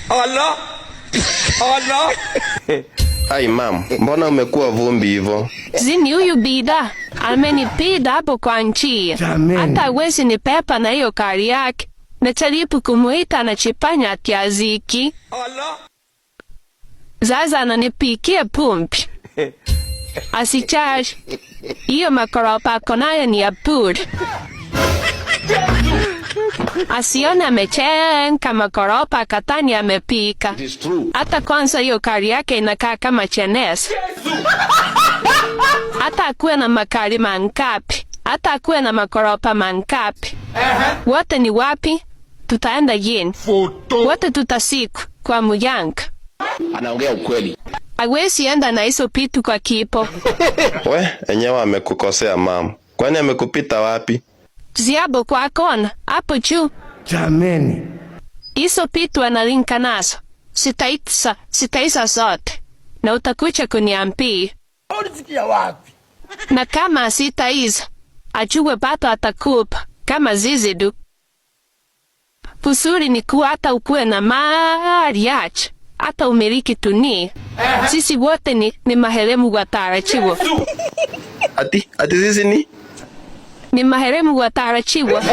Allah. Allah. Ai mam, mbona umekuwa vumbi hivyo? Zini huyu bida amenipiga hapo kwa nchi. Hata hawezi nipepa na hiyo kari yake. Najaribu kumuita anachifanya kiaziki. Allah. Sasa ananipikia pumpi. Asicharge. Hiyo makoropa ako nayo ni ya bure. Asione amechenga makoropa katani amepika. Hata kwanza hiyo kari yake inakaa kama chenes. Hata akuwe na makari mangapi, hata akuwe na makoropa mangapi. Wote ni wapi? Tutaenda yin. Wote tutasiku kwa Muyanga. Anaongea ukweli. Hawezi enda na hizo pitu kwa kipo. We, enyewe amekukosea mam. Kwani amekupita wapi? Ziabo kwa kona, hapo juu. Jameni. Hizo pitu analinka nazo. Sitaisa zote. Na utakuja kuniambia. Ulisikia wapi? Na kama sitaiza, ajue bado atakupa kama zizidu. Pusuri ni kuwa hata ukuwe na mali yache, hata umiliki dunia. Sisi wote ni maheremu watarajiwa. Ati sisi ni? Ni maheremu watarajiwa.